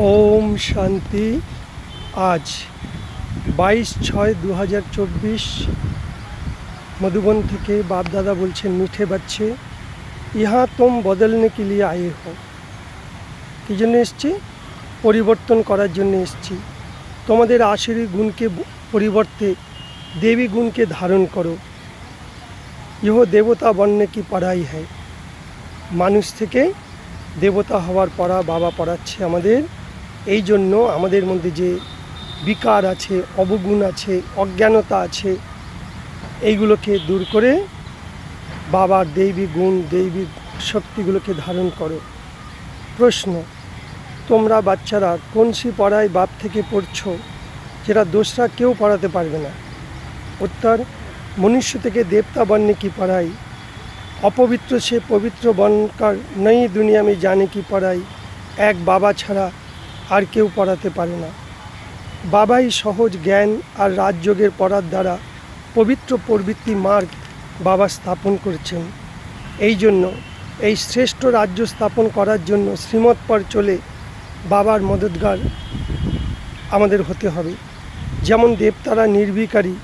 ওম শান্তি। আজ 22/6/2024 मधुबन থেকে बाप दादा বলছেন, মিঠে बच्चे यहाँ तुम बदलने के लिए आए हो। কী জন্য এসছি? পরিবর্তন করার জন্য এসছি। তোমাদের আসুরি গুণকে পরিবর্তে দেবী গুণকে ধারণ করো। ইহ দেবতা বন্যে কি পড়াই হয়। মানুষ থেকে দেবতা হওয়ার পড়া বাবা পড়াচ্ছে আমাদের। এই জন্য আমাদের মধ্যে যে বিকার আছে, অবগুণ আছে, অজ্ঞানতা আছে, এইগুলোকে দূর করে বাবার দৈবিক গুণ, দৈবিক শক্তিগুলোকে ধারণ করো। প্রশ্ন, তোমরা বাচ্চারা কোন সি পড়ায় বাপ থেকে পড়ছো যেটা দোসরা কেউ পড়াতে পারবে না? উত্তর, মনুষ্য থেকে দেবতা बनने की पढ़ाई, অপবিত্র সে পবিত্র बनकर नई दुनिया में जाने की पढ़ाई এক বাবা ছাড়া আর কেউ পড়াতে পারে না। বাবাই সহজ জ্ঞান আর রাজযোগের পড়ার দ্বারা পবিত্র প্রবৃত্তি মার্গ বাবা স্থাপন করেছেন। এই জন্য এই শ্রেষ্ঠ রাজ্য স্থাপন করার জন্য শ্রীমত পর চলে বাবার মদতগার আমাদের হতে হবে। যেমন দেবতারা নির্বিকারী,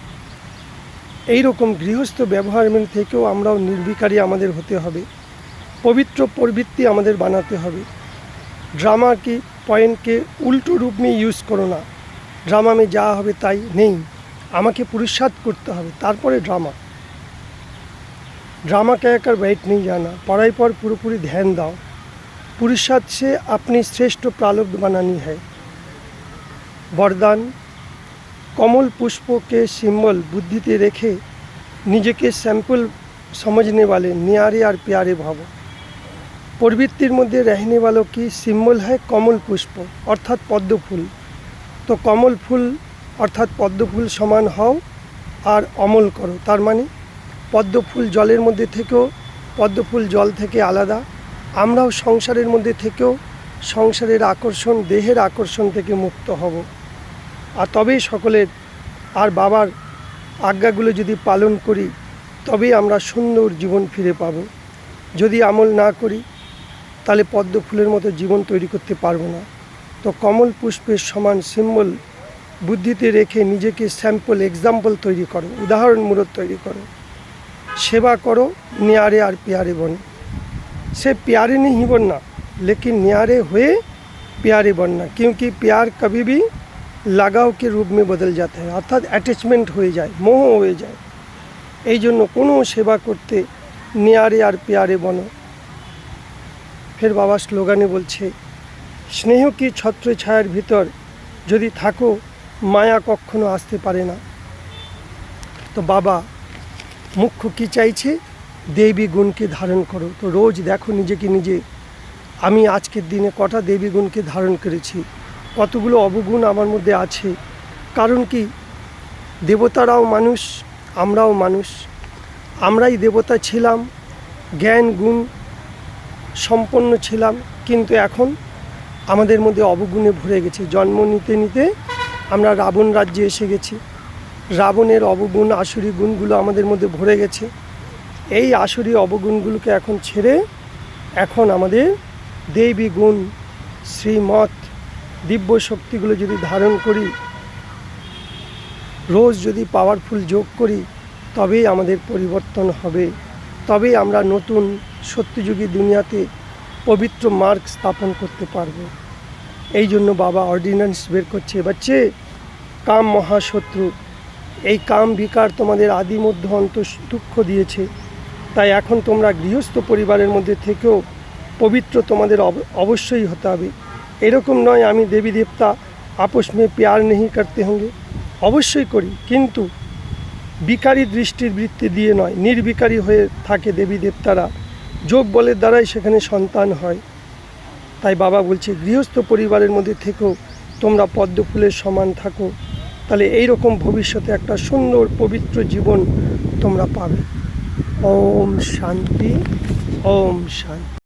এই রকম গৃহস্থ ব্যবহার থেকেও আমরাও নির্বিকারী আমাদের হতে হবে। পবিত্র প্রবৃত্তি আমাদের বানাতে হবে। ड्रामा की पॉइंट के उल्टो रूप में यूज़ करो ना। ड्रामा में যা হবে তাই নেই, আমাকে पुरुषार्थ করতে হবে, তারপরে ड्रामा कहकर बैठ नहीं जाना। पढ़ाई पर पूरी ध्यान दाओ। पुरुषार्थ से अपनी श्रेष्ठ प्रारब्ध बनानी है। वरदान, कमल पुष्प के सिंबल बुद्धिते रेखे निजे के सैंपल समझने वाले न्यारे और प्यारे भावो। प्रवृत्तिर मध्य रहने वालों की सिंबल है कमल पुष्प अर्थात पद्म फूल। तो कमल फूल अर्थात पद्म फूल समान हओ और अमल करो। तार माने पद्म फूल जलेर मध्य थेकेओ पद्म फूल जल थेके आलादा। आमराओ संसारेर मध्य थेकेओ संसारेर आकर्षण, देहेर आकर्षण थेके मुक्त हब। और तबेई सकलेर और बाबार आज्ञागुलो यदि पालन करी तबेई आमरा सुंदर जीवन फिरे पाबो। यदि আমল ना करी তাহলে পদ্ম ফুলের মতো জীবন তৈরি করতে পারবো না। তো কমল পুষ্পের সমান সিম্বল বুদ্ধিতে রেখে নিজেকে স্যাম্পল এক্সাম্পল তৈরি করো, উদাহরণমূলক তৈরি করো। সেবা করো, न्यारे और प्यारे बनो। से प्यारे नहीं बनना लेकिन न्यारे हुए प्यारे बनना, क्योंकि प्यार कभी भी लगाव के रूप में बदल जाता है, अर्थात अटैचमेंट हो जाए, मोह हो जाए। এই জন্য কোনো সেবা করতে न्यारे और प्यारे बनो। फिर बाबा स्लोगाने बोलছে, स्नेह की छत्र छायार भीतर यदि थाको माया कखनो आसते पारे ना। तो बाबा मुख्य की चाइছে देवी गुण के धारण करो। तो रोज देखो निजेके निजे आमी आजकेर दिने कटा देवी गुण के धारण करेছি, কতগুলো অবগুণ আমার মধ্যে আছে। কারণ কি, দেবতারাও মানুষ, আমরাও মানুষ। আমরাই দেবতা ছিলাম, জ্ঞান গুণ সম্পন্ন ছিলাম, কিন্তু এখন আমাদের মধ্যে অবগুণে ভরে গেছে। জন্ম নিতে নিতে আমরা রাবণ রাজ্যে এসে গেছি। রাবণের অবগুণ, আসুরি গুণগুলো আমাদের মধ্যে ভরে গেছে। এই আসুরি অবগুণগুলোকে এখন ছেড়ে এখন আমাদের দেবী গুণ, শ্রীমত, দিব্য শক্তিগুলো যদি ধারণ করি, রোজ যদি পাওয়ারফুল যোগ করি, তবেই আমাদের পরিবর্তন হবে। তবেই আমরা নতুন সত্যযুগী দুনিয়াতে পবিত্র মার্গ স্থাপন করতে পারব। এই জন্য বাবা অর্ডিন্যান্স বের করছে, বাচ্চে কাম মহাশত্রু। এই কাম বিকার তোমাদের আদি মধ্য অন্ত দুঃখ দিয়েছে। তাই এখন তোমরা গৃহস্থ পরিবারের মধ্যে থেকেও পবিত্র তোমাদের অবশ্যই হতে হবে। এরকম নয় আমি দেবী দেবতা আপস মে প্যার নেই করতে হোঁগে, অবশ্যই করি, কিন্তু বিকারী দৃষ্টির বৃত্তি দিয়ে নয়। নির্বিকারী হয়ে থাকে দেবী দেবতারা, যোগ বলের দ্বারাই সেখানে সন্তান হয়। তাই বাবা বলছে গৃহস্থ পরিবারের মধ্যে থেকেও তোমরা পদ্ম ফুলের সমান থাকো, তাহলে এই রকম ভবিষ্যতে একটা সুন্দর পবিত্র জীবন তোমরা পাবে। ওম শান্তি, ওম শান্তি।